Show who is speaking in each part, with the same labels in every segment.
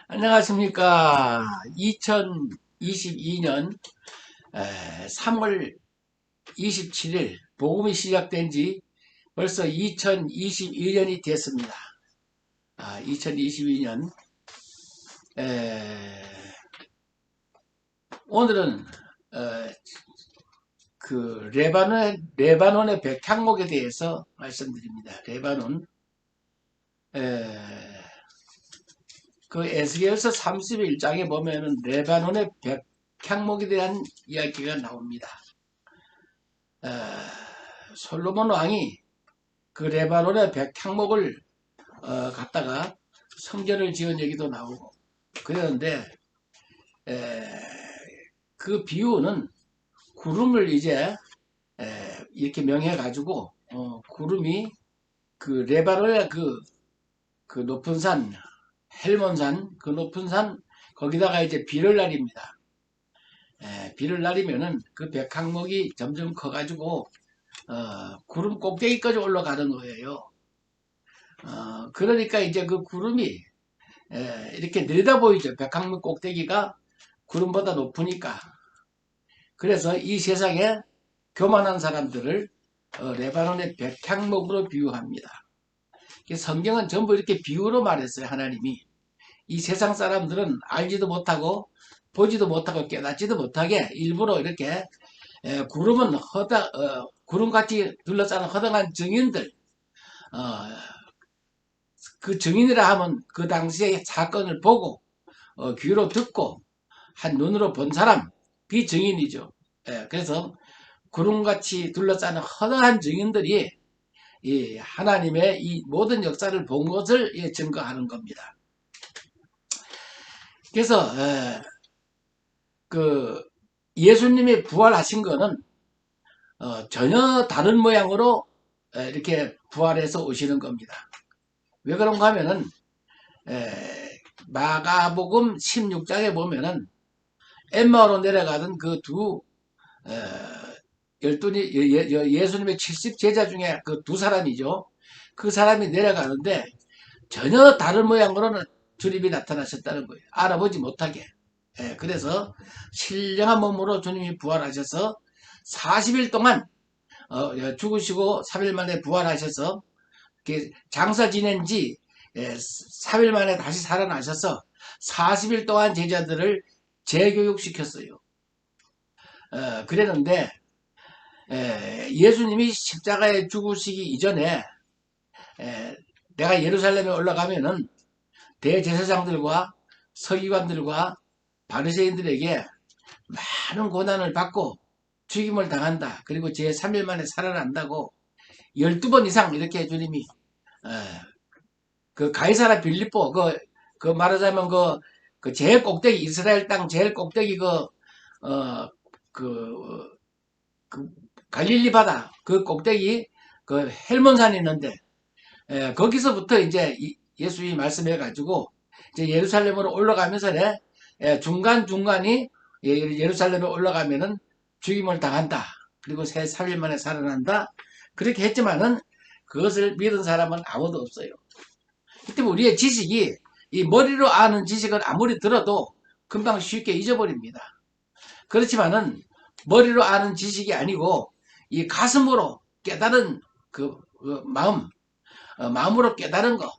Speaker 1: 안녕하십니까. 2022년 3월 27일 복음이 시작된 지 벌써 2022년이 됐습니다. 2022년 오늘은 그 레바논의 백향목에 대해서 말씀드립니다. 레바논 그 에스겔서 31장에 보면은 레바논의 백향목에 대한 이야기가 나옵니다. 솔로몬 왕이 그 레바논의 백향목을 갖다가 성전을 지은 얘기도 나오고 그랬는데 그 비유는 구름을 이제 이렇게 명해 가지고 구름이 그 레바논의 그 높은 산 헬몬산, 그 높은 산, 거기다가 이제 비를 내립니다. 비를 내리면은 그 백항목이 점점 커가지고, 구름 꼭대기까지 올라가는 거예요. 그러니까 이제 그 구름이, 이렇게 내려다 보이죠. 백항목 꼭대기가 구름보다 높으니까. 그래서 이 세상에 교만한 사람들을 레바논의 백향목으로 비유합니다. 성경은 전부 이렇게 비유로 말했어요. 하나님이. 이 세상 사람들은 알지도 못하고 보지도 못하고 깨닫지도 못하게 일부러 이렇게 구름은 구름같이 둘러싸는 허당한 증인들, 그 증인이라 하면 그 당시의 사건을 보고 귀로 듣고 한 눈으로 본 사람, 그 증인이죠. 그래서 구름같이 둘러싸는 허다한 증인들이 이 하나님의 이 모든 역사를 본 것을 증거하는 겁니다. 그래서 그 예수님이 부활하신 거는 전혀 다른 모양으로 이렇게 부활해서 오시는 겁니다. 왜 그런가 하면은 마가복음 16장에 보면은 엠마오로 내려가던 그 두 예수님의 70 제자 중에 그 두 사람이죠. 그 사람이 내려가는데 전혀 다른 모양으로는 주님이 나타나셨다는 거예요. 알아보지 못하게. 그래서 신령한 몸으로 주님이 부활하셔서 40일 동안 죽으시고 3일 만에 부활하셔서 장사 지낸 지 3일 만에 다시 살아나셔서 40일 동안 제자들을 재교육시켰어요. 그랬는데 예수님이 십자가에 죽으시기 이전에 내가 예루살렘에 올라가면은 대제사장들과 서기관들과 바리새인들에게 많은 고난을 받고 죽임을 당한다. 그리고 제3일 만에 살아난다고 12번 이상 이렇게 주님이 그 가이사라 빌립보 그 말하자면 그 제일 꼭대기 이스라엘 땅 제일 꼭대기 그 갈릴리 바다 그 꼭대기 그 헬몬산이 있는데 거기서부터 이제 예수님이 말씀해 가지고 이제 예루살렘으로 올라가면서 중간중간이 예루살렘에 올라가면은 죽임을 당한다. 그리고 3일 만에 살아난다. 그렇게 했지만은 그것을 믿은 사람은 아무도 없어요. 그때 우리의 지식이 이 머리로 아는 지식은 아무리 들어도 금방 쉽게 잊어버립니다. 그렇지만은 머리로 아는 지식이 아니고 이 가슴으로 깨달은 그 마음으로 깨달은 거,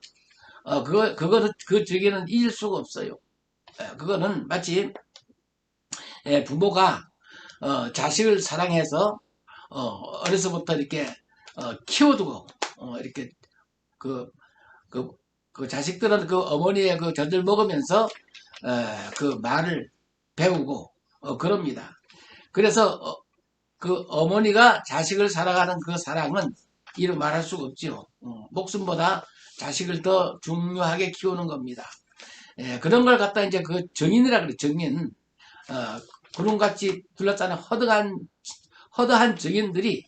Speaker 1: 그거는 그 저기는 잊을 수가 없어요. 그거는 마치 부모가 자식을 사랑해서 어려서부터 이렇게 키워두고 이렇게 그 자식들은 그 어머니의 그 젖을 먹으면서 그 말을 배우고 그럽니다. 그래서 그 어머니가 자식을 사랑하는 그 사랑은 이루 말할 수가 없죠. 목숨보다 자식을 더 중요하게 키우는 겁니다. 그런 걸 갖다 이제 그 정인이라 그래. 정인. 구름같이 둘러싸는 허다한 정인들이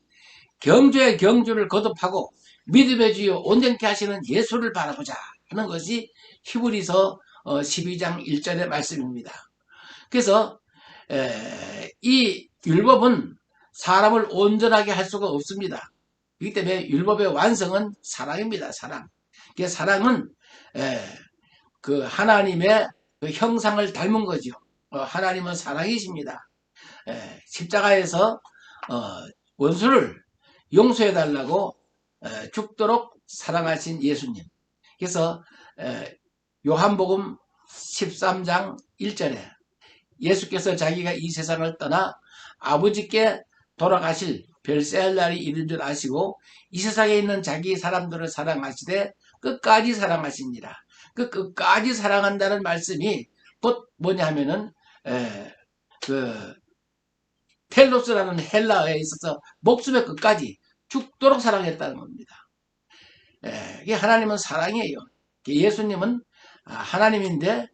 Speaker 1: 경주의 경주를 거듭하고 믿음의 주여 온전케 하시는 예수를 바라보자 하는 것이 히브리서 12장 1절의 말씀입니다. 그래서 이 율법은 사람을 온전하게 할 수가 없습니다. 그렇기 때문에 율법의 완성은 사랑입니다. 사랑. 사랑은 그 하나님의 그 형상을 닮은 거죠. 하나님은 사랑이십니다. 십자가에서 원수를 용서해 달라고 죽도록 사랑하신 예수님. 그래서 요한복음 13장 1절에 예수께서 자기가 이 세상을 떠나 아버지께 돌아가실 별세할 날이 이른 줄 아시고 이 세상에 있는 자기 사람들을 사랑하시되 끝까지 사랑하십니다. 그 끝까지 사랑한다는 말씀이 곧 뭐냐 하면은 그 텔로스라는 헬라어에 있어서 목숨의 끝까지 죽도록 사랑했다는 겁니다. 이게 하나님은 사랑이에요. 예수님은 하나님인데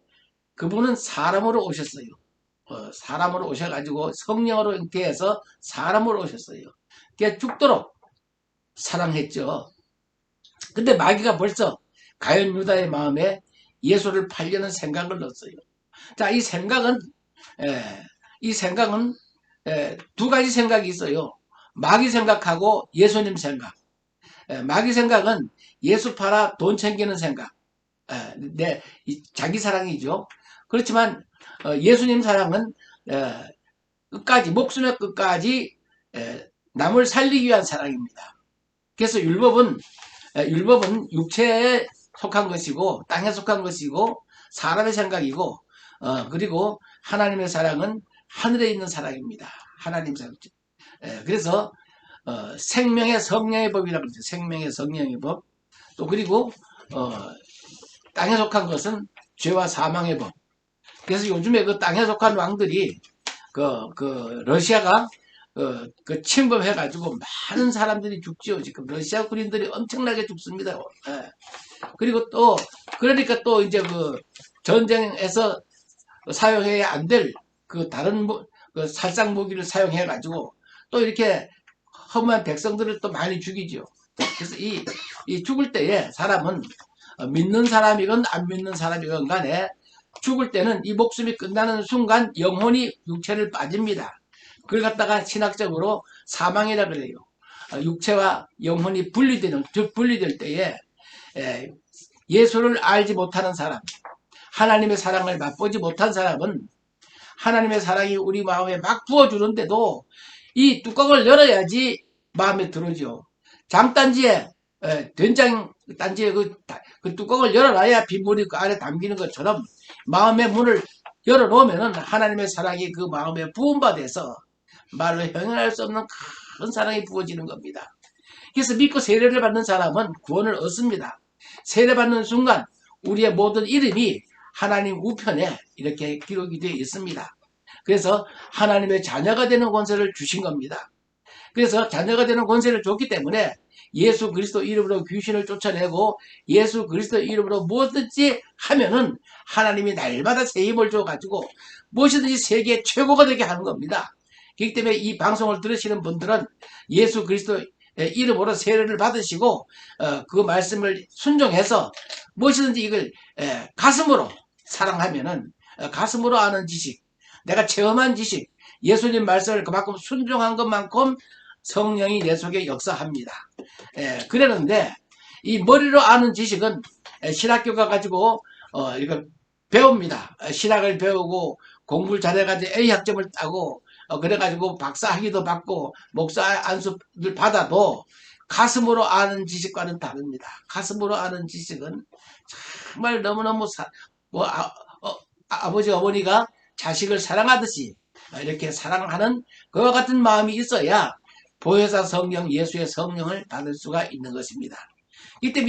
Speaker 1: 그분은 사람으로 오셨어요. 사람으로 오셔가지고 성령으로 잉태해서 사람으로 오셨어요. 그게 죽도록 사랑했죠. 근데 마귀가 벌써 가룟 유다의 마음에 예수를 팔려는 생각을 넣었어요. 자, 이 생각은 두 가지 생각이 있어요. 마귀 생각하고 예수님 생각. 마귀 생각은 예수 팔아 돈 챙기는 생각. 자기 사랑이죠. 그렇지만 예수님 사랑은 끝까지 목숨의 끝까지 남을 살리기 위한 사랑입니다. 그래서 율법은 육체에 속한 것이고 땅에 속한 것이고 사람의 생각이고 그리고 하나님의 사랑은 하늘에 있는 사랑입니다. 하나님 사랑. 그래서 생명의 성령의 법이라고 그러죠. 생명의 성령의 법. 또 그리고 땅에 속한 것은 죄와 사망의 법. 그래서 요즘에 그 땅에 속한 왕들이 러시아가 침범해가지고 많은 사람들이 죽지요. 지금 러시아 군인들이 엄청나게 죽습니다. 그리고 또 그러니까 또 이제 그 전쟁에서 사용해야 안 될 그 다른 살상 무기를 사용해가지고 또 이렇게 허무한 백성들을 또 많이 죽이죠. 그래서 이 죽을 때에 사람은 믿는 사람이건 안 믿는 사람이건 간에 죽을 때는 이 목숨이 끝나는 순간 영혼이 육체를 빠집니다. 그걸 갖다가 신학적으로 사망이라 그래요. 육체와 영혼이 분리될 때에 예수를 알지 못하는 사람, 하나님의 사랑을 맛보지 못한 사람은 하나님의 사랑이 우리 마음에 막 부어주는데도 이 뚜껑을 열어야지 마음에 들어오죠. 장단지에 된장 단지에 그 뚜껑을 열어놔야 빗물이 그 안에 담기는 것처럼 마음의 문을 열어놓으면은 하나님의 사랑이 그 마음에 부음받아서 말로 형용할 수 없는 큰 사랑이 부어지는 겁니다. 그래서 믿고 세례를 받는 사람은 구원을 얻습니다. 세례받는 순간 우리의 모든 이름이 하나님 우편에 이렇게 기록이 되어 있습니다. 그래서 하나님의 자녀가 되는 권세를 주신 겁니다. 그래서 자녀가 되는 권세를 줬기 때문에 예수 그리스도 이름으로 귀신을 쫓아내고 예수 그리스도 이름으로 무엇든지 하면은 하나님이 날마다 새 힘을 줘가지고 무엇이든지 세계 최고가 되게 하는 겁니다. 그렇기 때문에 이 방송을 들으시는 분들은 예수 그리스도 이름으로 세례를 받으시고 그 말씀을 순종해서 무엇이든지 이걸 가슴으로 사랑하면은 가슴으로 아는 지식, 내가 체험한 지식, 예수님 말씀을 그만큼 순종한 것만큼 성령이 내 속에 역사합니다. 그러는데 이 머리로 아는 지식은 신학교 가가지고 이거 배웁니다. 신학을 배우고 공부를 잘해가지고 A학점을 따고 그래가지고 박사 학위도 받고 목사 안수를 받아도 가슴으로 아는 지식과는 다릅니다. 가슴으로 아는 지식은 정말 너무너무 아버지 어머니가 자식을 사랑하듯이 이렇게 사랑하는 그와 같은 마음이 있어야 보혜사 성령 예수의 성령을 받을 수가 있는 것입니다. 이때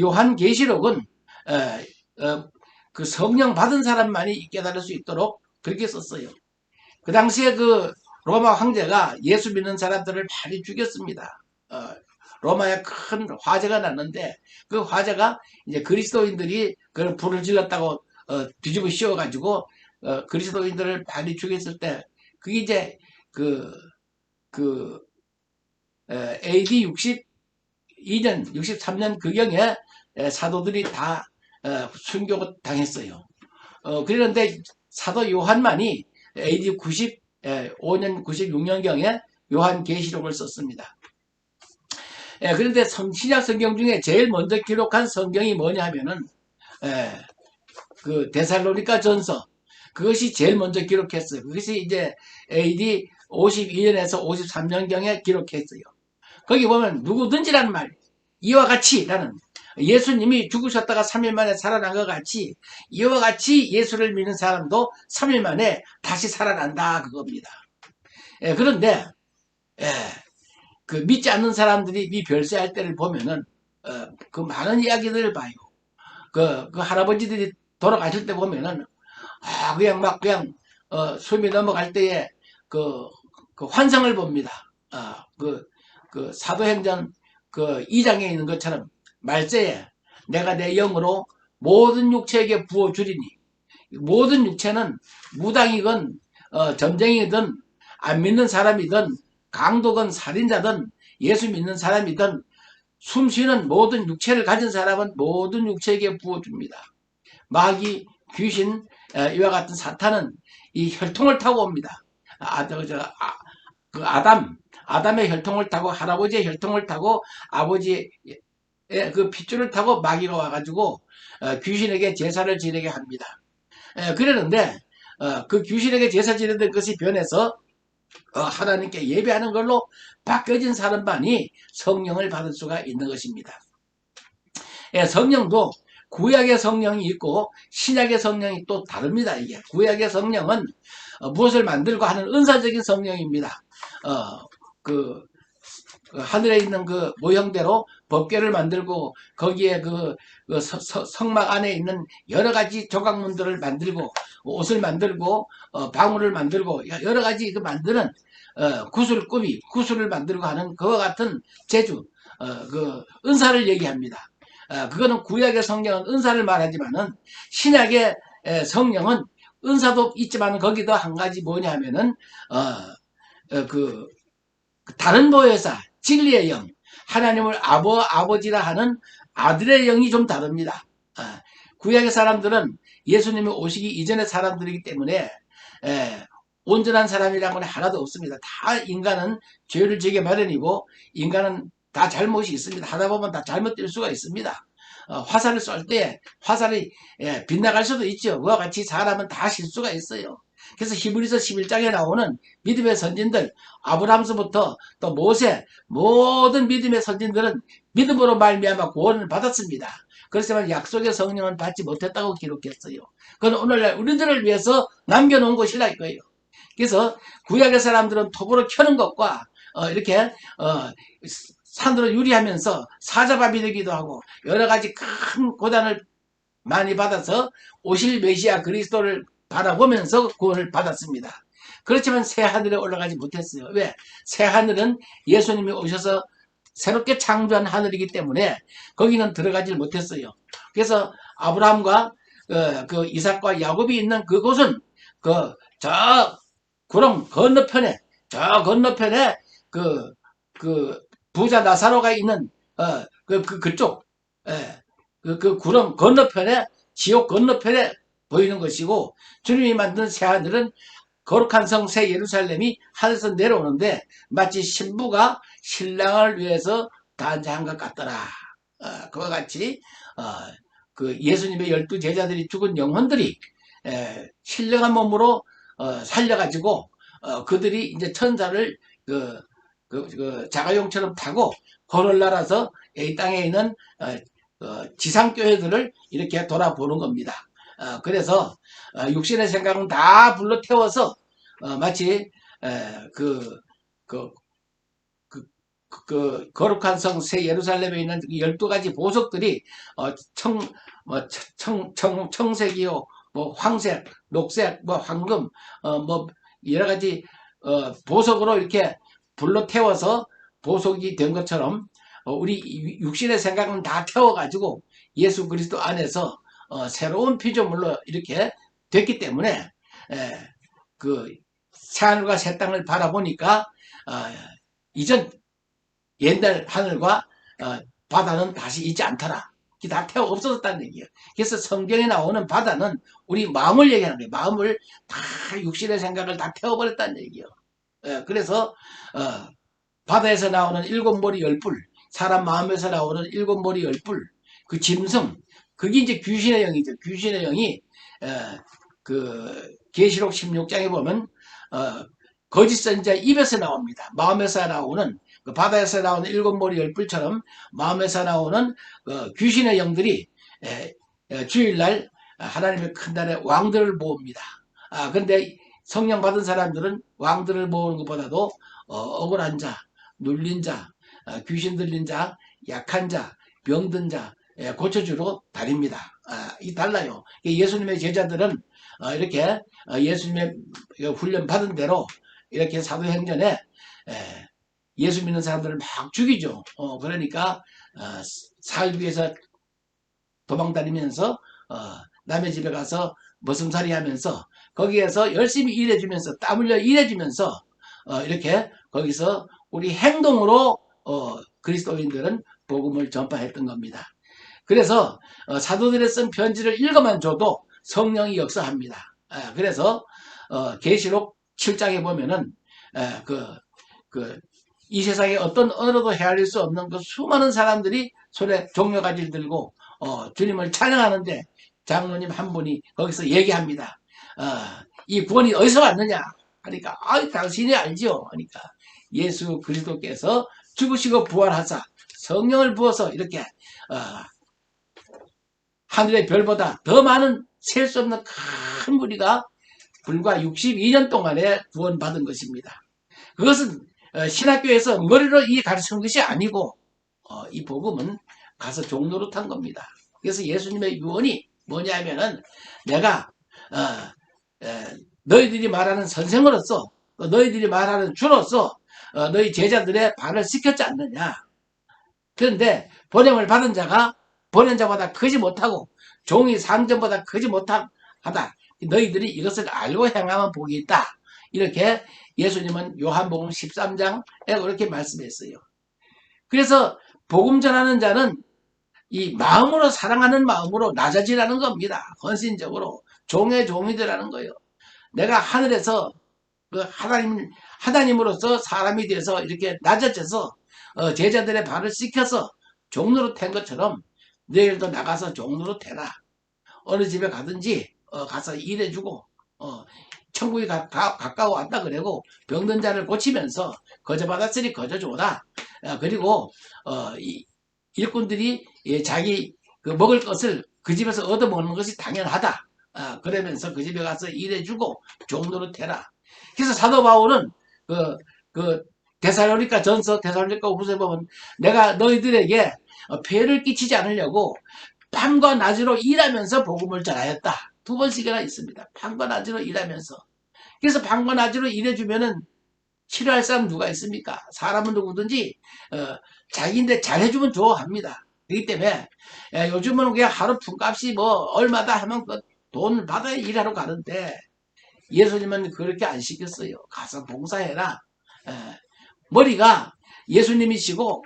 Speaker 1: 요한계시록은 그 성령 받은 사람만이 깨달을 수 있도록 그렇게 썼어요. 그 당시에 그 로마 황제가 예수 믿는 사람들을 많이 죽였습니다. 로마에 큰 화재가 났는데 그 화재가 이제 그리스도인들이 그걸 불을 질렀다고 뒤집어 씌워가지고 그리스도인들을 많이 죽였을 때 그게 이제 AD 62년, 63년 그경에 사도들이 다 순교 당했어요. 그런데 사도 요한만이 AD 95년, 96년경에 요한계시록을 썼습니다. 그런데 신약 성경 중에 제일 먼저 기록한 성경이 뭐냐 하면은 그 데살로니가 전서, 그것이 제일 먼저 기록했어요. 그것이 이제 AD 52년에서 53년경에 기록했어요. 거기 보면 누구든지라는 말, 이와 같이라는, 예수님이 죽으셨다가 3일 만에 살아난 것 같이 이와 같이 예수를 믿는 사람도 3일 만에 다시 살아난다, 그겁니다. 예, 그런데 예, 그 믿지 않는 사람들이 이 별세할 때를 보면은 그 많은 이야기들을 봐요. 그 할아버지들이 돌아가실 때 보면은 그냥 막 그냥 숨이 넘어갈 때에 그, 그 환상을 봅니다. 그 사도행전 그 2장에 있는 것처럼 말세에 내가 내 영으로 모든 육체에게 부어주리니, 모든 육체는 무당이건 점쟁이든 안 믿는 사람이든 강도건 살인자든 예수 믿는 사람이든 숨쉬는 모든 육체를 가진 사람은 모든 육체에게 부어줍니다. 마귀, 귀신, 이와 같은 사탄은 이 혈통을 타고 옵니다. 그 아담의 혈통을 타고, 할아버지의 혈통을 타고, 아버지의 그 핏줄을 타고 마귀가 와가지고 귀신에게 제사를 지내게 합니다. 그러는데 그 귀신에게 제사 지내던 것이 변해서 하나님께 예배하는 걸로 바뀌어진 사람만이 성령을 받을 수가 있는 것입니다. 성령도 구약의 성령이 있고 신약의 성령이 또 다릅니다. 이게 구약의 성령은 무엇을 만들고 하는 은사적인 성령입니다. 그 하늘에 있는 그 모형대로 법궤를 만들고 거기에 그 성막 안에 있는 여러 가지 조각문들을 만들고 옷을 만들고 방울을 만들고 여러 가지 그 만드는 구슬을 만들고 하는 그와 같은 재주, 그 은사를 얘기합니다. 그거는 구약의 성령은 은사를 말하지만은 신약의 성령은 은사도 있지만 거기도 한 가지 뭐냐 하면은 그 다른 보혜사, 진리의 영, 하나님을 아버지라 하는 아들의 영이 좀 다릅니다. 구약의 사람들은 예수님이 오시기 이전의 사람들이기 때문에 온전한 사람이라고는 하나도 없습니다. 다 인간은 죄를 지게 마련이고 인간은 다 잘못이 있습니다. 하다 보면 다 잘못될 수가 있습니다. 화살을 쏠 때 화살이 빗나갈 수도 있죠. 그와 같이 사람은 다 실수가 있어요. 그래서 히브리서 11장에 나오는 믿음의 선진들, 아브라함서부터 또 모세, 모든 믿음의 선진들은 믿음으로 말미암아 구원을 받았습니다. 그렇지만 약속의 성령은 받지 못했다고 기록했어요. 그건 오늘날 우리들을 위해서 남겨놓은 것이라 이거예요. 그래서 구약의 사람들은 톱으로 켜는 것과 이렇게 산으로 유리하면서 사자밥이 되기도 하고 여러 가지 큰 고단을 많이 받아서 오실 메시아 그리스도를 바라보면서 구원을 받았습니다. 그렇지만 새 하늘에 올라가지 못했어요. 왜? 새 하늘은 예수님이 오셔서 새롭게 창조한 하늘이기 때문에 거기는 들어가지 못했어요. 그래서 아브라함과 그 이삭과 야곱이 있는 그곳은 저 구름 건너편에 그 부자 나사로가 있는 그쪽 그 구름 건너편에 지옥 건너편에 보이는 것이고 주님이 만든 새 하늘은 거룩한 성 새 예루살렘이 하늘에서 내려오는데 마치 신부가 신랑을 위해서 단장한 것 같더라. 그와 같이 그 예수님의 12 제자들이 죽은 영혼들이 신령한 몸으로 살려가지고 그들이 이제 천사를 자가용처럼 타고 벌을 날아서 이 땅에 있는 지상교회들을 이렇게 돌아보는 겁니다. 그래서 육신의 생각은 다 불러 태워서 마치 거룩한 성 새 예루살렘에 있는 12가지 보석들이 청색이요, 뭐 황색, 녹색, 뭐 황금, 뭐 여러 가지 보석으로 이렇게 불러 태워서 보석이 된 것처럼 우리 육신의 생각은 다 태워가지고 예수 그리스도 안에서 새로운 피조물로 이렇게 됐기 때문에 그 새하늘과 새 땅을 바라보니까 이전 옛날 하늘과 바다는 다시 있지 않더라. 다 태워 없어졌다는 얘기예요. 그래서 성경에 나오는 바다는 우리 마음을 얘기하는 거예요. 마음을 다 육신의 생각을 다 태워버렸다는 얘기예요. 그래서 바다에서 나오는 7머리 10뿔, 사람 마음에서 나오는 7머리 10뿔, 그 짐승, 그게 이제 귀신의 영이죠. 귀신의 영이 그 계시록 16장에 보면 거짓 선지자 입에서 나옵니다. 마음에서 나오는 그 바다에서 나오는 일곱 머리 열불처럼 마음에서 나오는 귀신의 영들이 주일날 하나님의 큰 날에 왕들을 모읍니다. 그런데 성령 받은 사람들은 왕들을 모으는 것보다도 억울한 자, 눌린 자, 귀신 들린 자, 약한 자, 병든 자 고쳐주러 다닙니다. 이 달라요. 예수님의 제자들은 이렇게 예수님의 훈련 받은 대로 이렇게 사도행전에 예수 믿는 사람들을 막 죽이죠. 그러니까 살기 위해서 도망다니면서 남의 집에 가서 머슴살이 하면서 거기에서 열심히 일해주면서 땀 흘려 일해주면서 이렇게 거기서 우리 행동으로 그리스도인들은 복음을 전파했던 겁니다. 그래서 사도들이 쓴 편지를 읽어만 줘도 성령이 역사합니다. 그래서 계시록 7장에 보면은 이 세상에 어떤 언어도 헤아릴 수 없는 그 수많은 사람들이 손에 종려가지를 들고 주님을 찬양하는데 장로님 한 분이 거기서 얘기합니다. 이 구원이 어디서 왔느냐 하니까 당신이 알죠 하니까 예수 그리스도께서 죽으시고 부활하사 성령을 부어서 이렇게 하늘의 별보다 더 많은 셀 수 없는 큰 무리가 불과 62년 동안에 구원받은 것입니다. 그것은 신학교에서 머리로 이 가르치는 것이 아니고 이 복음은 가서 종노릇한 겁니다. 그래서 예수님의 유언이 뭐냐면은 내가 너희들이 말하는 선생으로서 너희들이 말하는 주로서 너희 제자들의 발을 씻겼지 않느냐. 그런데 번영을 받은 자가 보낸 자보다 크지 못하고 종이 상전보다 크지 못하다. 너희들이 이것을 알고 행하면 복이 있다. 이렇게 예수님은 요한복음 13장에 그렇게 말씀했어요. 그래서 복음 전하는 자는 이 마음으로 사랑하는 마음으로 낮아지라는 겁니다. 헌신적으로 종의 종이 되라는 거예요. 내가 하늘에서 그 하나님으로서 사람이 돼서 이렇게 낮아져서 제자들의 발을 씻겨서 종로로 탄 것처럼 너희들도 나가서 종로로 태라. 어느 집에 가든지 가서 일해주고 천국이 가까워 왔다 그러고 병든 자를 고치면서 거저받았으니 거저줘라. 그리고 일꾼들이 자기 그 먹을 것을 그 집에서 얻어먹는 것이 당연하다. 그러면서 그 집에 가서 일해주고 종로로 태라. 그래서 사도 바울은 데살로니가 전서 데살로니가 후서에 보면 내가 너희들에게 폐를 끼치지 않으려고 밤과 낮으로 일하면서 복음을 전하였다. 두 번씩이나 있습니다. 밤과 낮으로 일하면서. 그래서 밤과 낮으로 일해주면은 싫어할 사람 누가 있습니까? 사람은 누구든지 자기인데 잘해주면 좋아합니다. 그렇기 때문에 요즘은 그냥 하루 품값이 뭐 얼마다 하면 돈을 받아야 일하러 가는데 예수님은 그렇게 안 시켰어요. 가서 봉사해라. 머리가 예수님이시고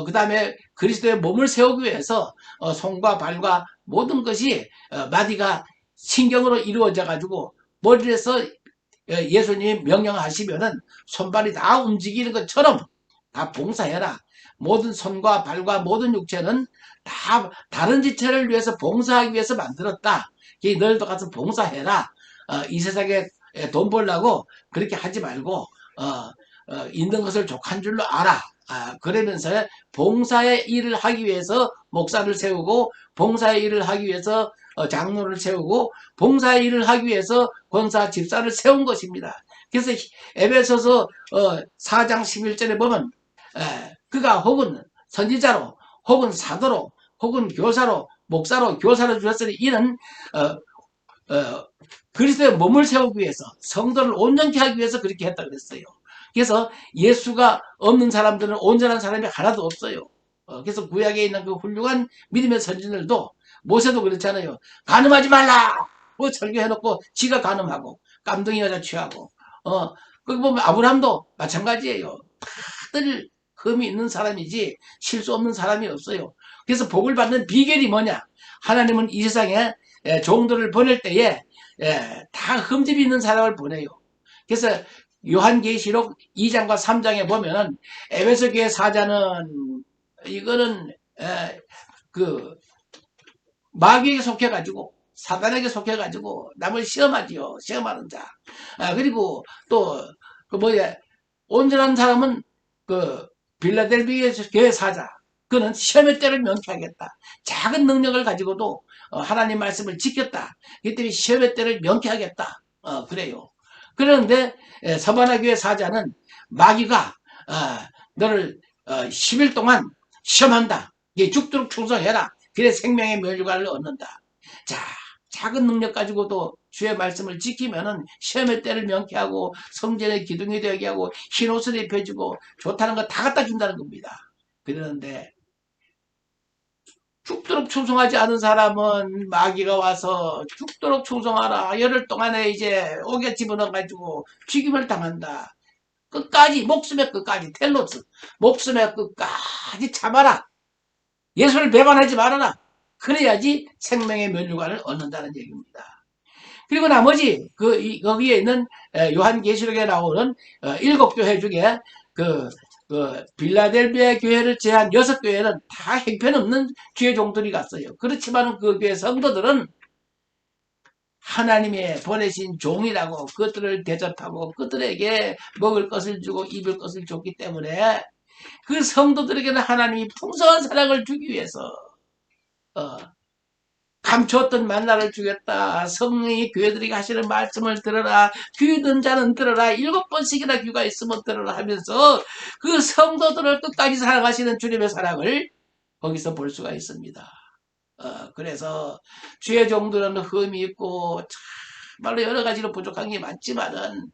Speaker 1: 그 다음에 그리스도의 몸을 세우기 위해서 손과 발과 모든 것이 마디가 신경으로 이루어져 가지고 머리에서 예수님이 명령하시면은 손발이 다 움직이는 것처럼 다 봉사해라. 모든 손과 발과 모든 육체는 다 다른 지체를 위해서 봉사하기 위해서 만들었다. 너희도 가서 봉사해라. 이 세상에 돈 벌려고 그렇게 하지 말고 있는 것을 족한 줄로 알아. 그러면서 봉사의 일을 하기 위해서 목사를 세우고 봉사의 일을 하기 위해서 장로를 세우고 봉사의 일을 하기 위해서 권사 집사를 세운 것입니다. 그래서 에베소서 4장 11절에 보면 그가 혹은 선지자로 혹은 사도로 혹은 교사로 목사로 교사로 주셨으니 이는 그리스도의 몸을 세우기 위해서 성도를 온전케 하기 위해서 그렇게 했다 그랬어요. 그래서 예수가 없는 사람들은 온전한 사람이 하나도 없어요. 그래서 구약에 있는 그 훌륭한 믿음의 선진들도 모세도 그랬잖아요. 간음하지 말라! 뭐 설교해놓고 지가 간음하고 깜둥이 여자 취하고 거기 보면 아브라함도 마찬가지예요. 다들 흠이 있는 사람이지 실수 없는 사람이 없어요. 그래서 복을 받는 비결이 뭐냐? 하나님은 이 세상에 종들을 보낼 때에 다 흠집이 있는 사람을 보내요. 그래서 요한계시록 2장과 3장에 보면은 에베소 교회 사자는 이거는 마귀에게 속해가지고 사단에게 속해가지고 남을 시험하지요. 시험하는 자. 그리고 또 그 뭐야 온전한 사람은 그 빌라델비아 교회 사자. 그는 시험의 때를 명쾌하겠다. 작은 능력을 가지고도 하나님 말씀을 지켰다. 이 때문에 시험의 때를 명쾌하겠다. 그래요. 그런데 서바나 교회 사자는 마귀가 너를 10일 동안 시험한다. 죽도록 충성해라. 그래 생명의 멸류관을 얻는다. 자, 작은 능력 가지고도 주의 말씀을 지키면은 시험의 때를 명쾌하고 성전의 기둥이 되게 하고 흰 옷을 입혀주고 좋다는 거 다 갖다 준다는 겁니다. 그러는데 죽도록 충성하지 않은 사람은 마귀가 와서 죽도록 충성하라. 열흘 동안에 이제 옥에 집어넣어가지고 죽임을 당한다. 끝까지 목숨의 끝까지 텔로스 목숨의 끝까지 참아라. 예수를 배반하지 말아라. 그래야지 생명의 면류관을 얻는다는 얘기입니다. 그리고 나머지 거기에 있는 요한계시록에 나오는 7교회 중에 빌라델비아 교회를 제한 6교회는 다 형편없는 주의 종들이 갔어요. 그렇지만 그 교회 성도들은 하나님의 보내신 종이라고 그들을 대접하고 그들에게 먹을 것을 주고 입을 것을 줬기 때문에 그 성도들에게는 하나님이 풍성한 사랑을 주기 위해서 감추었던 만나를 주겠다. 성령이 교회들에게 하시는 말씀을 들어라. 귀 든 자는 들어라. 7번씩이나 귀가 있으면 들어라 하면서 그 성도들을 끝까지 사랑하시는 주님의 사랑을 거기서 볼 수가 있습니다. 그래서 주의 종들은 흠이 있고 참말로 여러 가지로 부족한 게 많지만은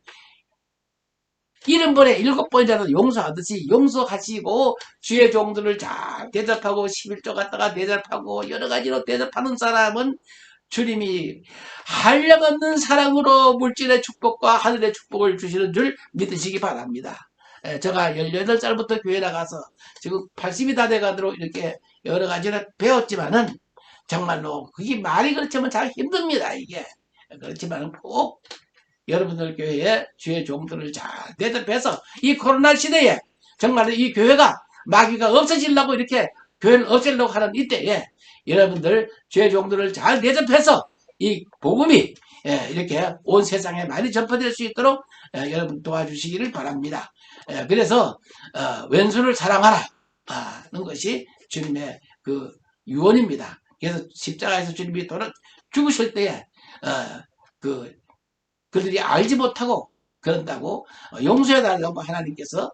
Speaker 1: 70번에 7번이라도 용서하듯이 용서하시고 주의 종들을 잘 대접하고 11조 갖다가 대접하고 여러 가지로 대접하는 사람은 주님이 한량없는 사랑으로 물질의 축복과 하늘의 축복을 주시는 줄 믿으시기 바랍니다. 제가 18살부터 교회 나가서 지금 80이 다 돼가도록 이렇게 여러 가지를 배웠지만은 정말로 그게 말이 그렇지만 잘 힘듭니다. 이게 그렇지만 꼭 여러분들 교회에 주의 종들을 잘 대접해서 이 코로나 시대에 정말 이 교회가 마귀가 없어지려고 이렇게 교회를 없애려고 하는 이때에 여러분들 주의 종들을 잘 대접해서 이 복음이 이렇게 온 세상에 많이 전파될 수 있도록 여러분 도와주시기를 바랍니다. 그래서 왼수를 사랑하라는 것이 주님의 그 유언입니다. 그래서 십자가에서 주님이 죽으실 때에 그들이 알지 못하고 그런다고 용서해달라고 하나님께서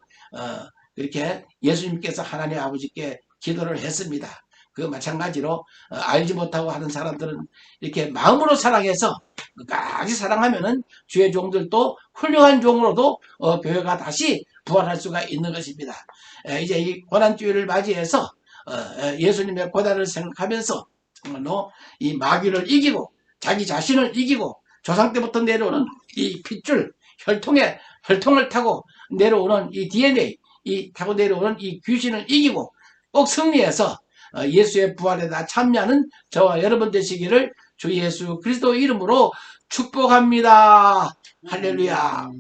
Speaker 1: 그렇게 예수님께서 하나님 아버지께 기도를 했습니다. 그 마찬가지로 알지 못하고 하는 사람들은 이렇게 마음으로 사랑해서 끝까지 사랑하면은 주의 종들도 훌륭한 종으로도 교회가 다시 부활할 수가 있는 것입니다. 이제 이 고난주일을 맞이해서 예수님의 고난을 생각하면서 정말로 이 마귀를 이기고 자기 자신을 이기고 조상 때부터 내려오는 이 핏줄, 혈통을 타고 내려오는 이 DNA, 타고 내려오는 이 귀신을 이기고 꼭 승리해서 예수의 부활에다 참여하는 저와 여러분 되시기를 주 예수 그리스도 이름으로 축복합니다. 할렐루야.